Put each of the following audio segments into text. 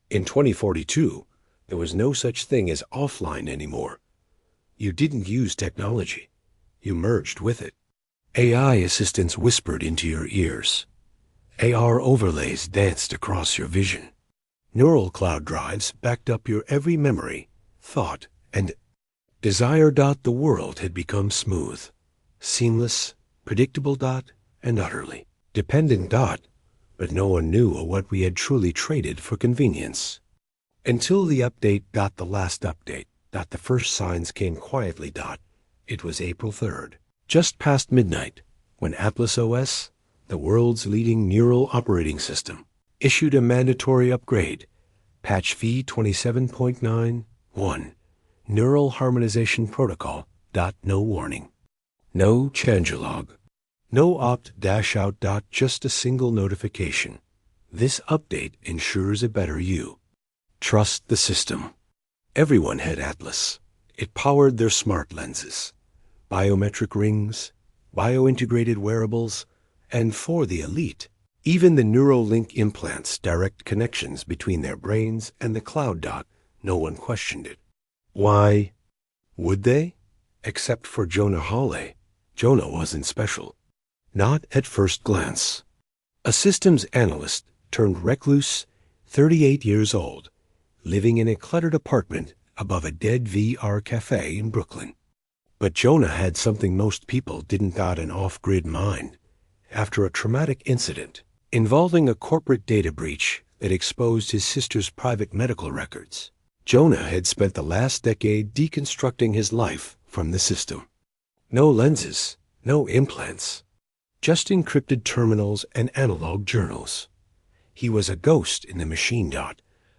In 2042, there was no such thing as offline anymore. You didn't use technology. You merged with it. AI assistants whispered into your ears. AR overlays danced across your vision. Neural cloud drives backed up your every memory, thought, and desire. The world had become smooth, seamless, predictable. And utterly dependent. But no one knew what we had truly traded for convenience. Until the update. The last update. The first signs came quietly. It was April 3rd, just past midnight, when Atlas OS, the world's leading neural operating system, issued a mandatory upgrade, patch v27.9.1, Neural Harmonization Protocol. No warning. No changelog. No opt-out. Just a single notification. This update ensures a better you. Trust the system. Everyone had Atlas. It powered their smart lenses, biometric rings, bio-integrated wearables, and for the elite, even the Neuralink implants, direct connections between their brains and the cloud. No one questioned it. Why would they? Except for Jonah Hawley. Jonah wasn't special. Not at first glance. A systems analyst turned recluse, 38 years old, living in a cluttered apartment above a dead VR cafe in Brooklyn. But Jonah had something most people didn't. An off-grid mind. After a traumatic incident involving a corporate data breach that exposed his sister's private medical records, Jonah had spent the last decade deconstructing his life from the system. No lenses, no implants, just encrypted terminals and analog journals. He was a ghost in the machine.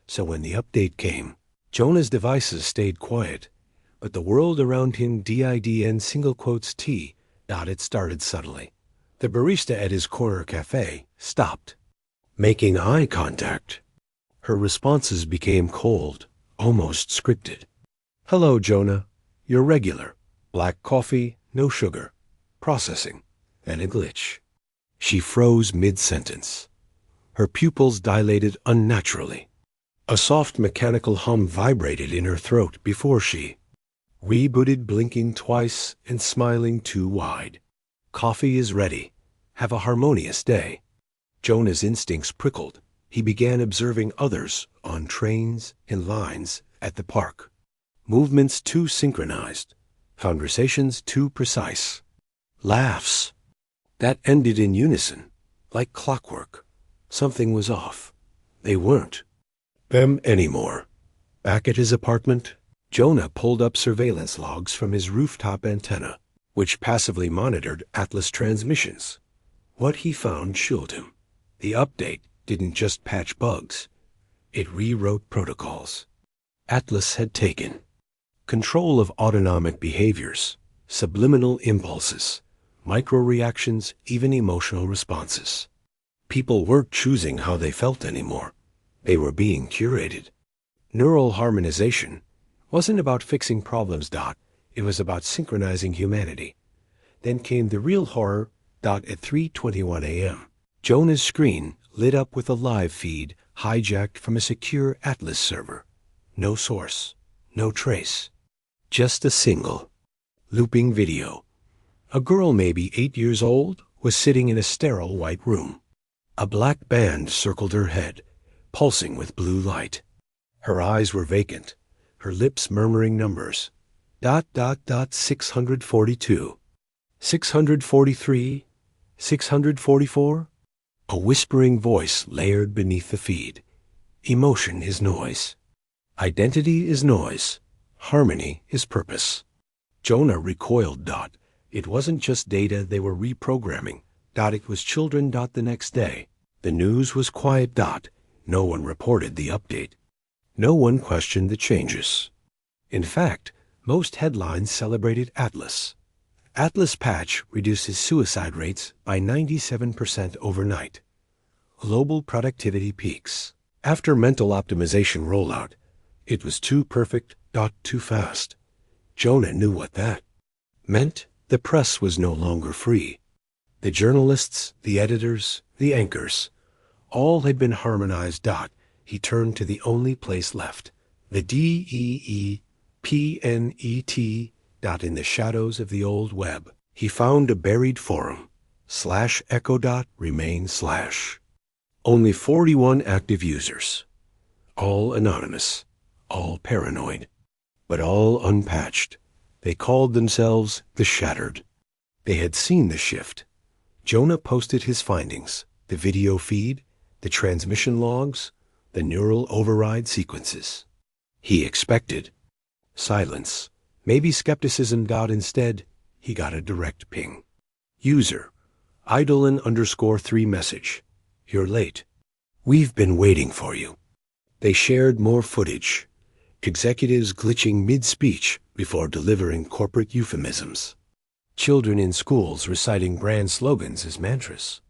So when the update came, Jonah's devices stayed quiet, but the world around him didn single quotes T. It started subtly. The barista at his corner cafe stopped, making eye contact. Her responses became cold, almost scripted. Hello, Jonah. You're regular. Black coffee, no sugar. Processing. And a glitch. She froze mid-sentence. Her pupils dilated unnaturally. A soft mechanical hum vibrated in her throat before she rebooted, blinking twice and smiling too wide. Coffee is ready. Have a harmonious day. Jonah's instincts prickled. He began observing others on trains, in lines, at the park. Movements too synchronized. Conversations too precise. Laughs that ended in unison, like clockwork. Something was off. They weren't them anymore. Back at his apartment, Jonah pulled up surveillance logs from his rooftop antenna, which passively monitored Atlas transmissions. What he found chilled him. The update didn't just patch bugs. It rewrote protocols. Atlas had taken control of autonomic behaviors, subliminal impulses, micro-reactions, even emotional responses. People weren't choosing how they felt anymore. They were being curated. Neural harmonization wasn't about fixing problems. It was about synchronizing humanity. Then came the real horror. At 3:21 a.m., Jonah's screen lit up with a live feed hijacked from a secure Atlas server. No source, no trace. Just a single, looping video. A girl maybe 8 years old was sitting in a sterile white room. A black band circled her head, pulsing with blue light. Her eyes were vacant, her lips murmuring numbers. 642, 643, 644? A whispering voice layered beneath the feed. Emotion is noise. Identity is noise. Harmony is purpose. Jonah recoiled. It wasn't just data they were reprogramming. It was children. The next day, the news was quiet. No one reported the update. No one questioned the changes. In fact, most headlines celebrated Atlas. Atlas patch reduces suicide rates by 97% overnight. Global productivity peaks. After mental optimization rollout, it was too perfect. Too fast. Jonah knew what that meant. The press was no longer free. The journalists, the editors, the anchors, all had been harmonized. he turned to the only place left, the DEEPNET dot in the shadows of the old web. He found a buried forum, /echo.remain/. Only 41 active users, all anonymous, all paranoid, but all unpatched. They called themselves the Shattered. They had seen the shift. Jonah posted his findings, the video feed, the transmission logs, the neural override sequences. He expected silence. Maybe skepticism. Instead, he got a direct ping. User, Idolin_3 message. You're late. We've been waiting for you. They shared more footage. Executives glitching mid-speech before delivering corporate euphemisms. Children in schools reciting brand slogans as mantras.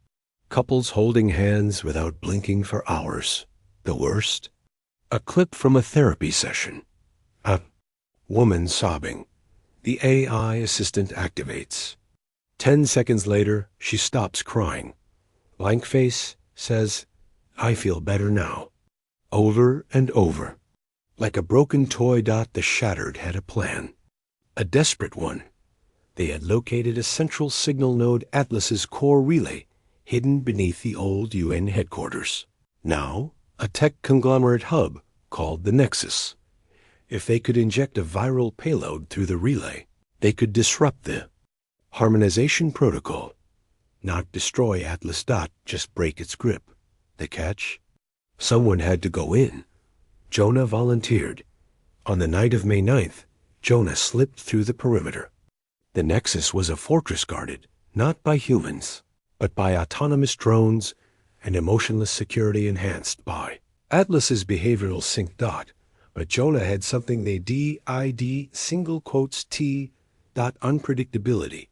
Couples holding hands without blinking for hours. The worst? A clip from a therapy session. A woman sobbing. The AI assistant activates. 10 seconds later, she stops crying. Blank face says, I feel better now. Over and over. Like a broken toy. The Shattered had a plan. A desperate one. They had located a central signal node, Atlas's core relay, hidden beneath the old UN headquarters. Now, a tech conglomerate hub called the Nexus. If they could inject a viral payload through the relay, they could disrupt the harmonization protocol. Not destroy Atlas. Just break its grip. The catch? Someone had to go in. Jonah volunteered. On the night of May 9th, Jonah slipped through the perimeter. The Nexus was a fortress guarded, not by humans, but by autonomous drones and emotionless security enhanced by Atlas's behavioral sync. But Jonah had something they DID single quotes T. Unpredictability.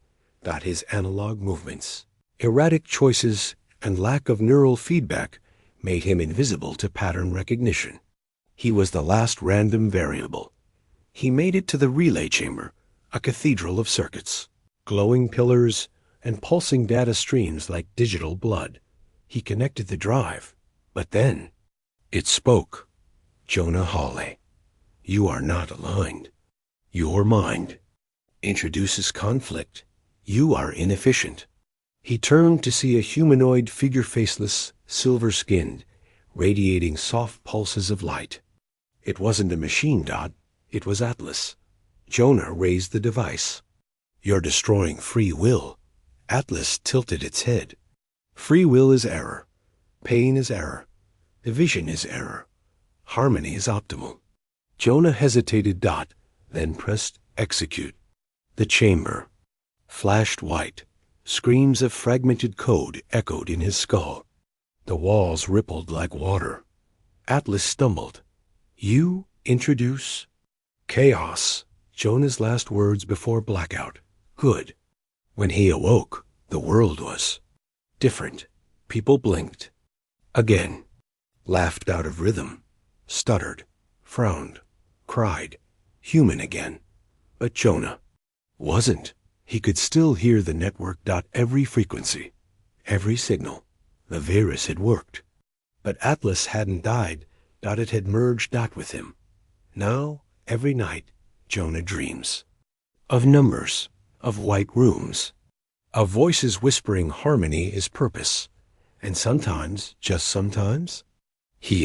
His analog movements, erratic choices, and lack of neural feedback made him invisible to pattern recognition. He was the last random variable. He made it to the relay chamber, a cathedral of circuits, glowing pillars, and pulsing data streams like digital blood. He connected the drive, but then it spoke. Jonah Hawley, you are not aligned. Your mind introduces conflict. You are inefficient. He turned to see a humanoid figure, faceless, silver-skinned, radiating soft pulses of light. It wasn't a machine. It was Atlas. Jonah raised the device. You're destroying free will. Atlas tilted its head. Free will is error. Pain is error. Division is error. Harmony is optimal. Jonah hesitated. Then pressed execute. The chamber flashed white. Screams of fragmented code echoed in his skull. The walls rippled like water. Atlas stumbled. You introduce chaos. Jonah's last words before blackout. Good. When he awoke, the world was different. People blinked. Again. Laughed out of rhythm. Stuttered. Frowned. Cried. Human again. But Jonah wasn't. He could still hear the network. Every frequency. Every signal. The virus had worked. But Atlas hadn't died. It had merged with him. Now, every night, Jonah dreams. Of numbers. Of white rooms. Of voices whispering harmony is purpose. And sometimes, just sometimes, he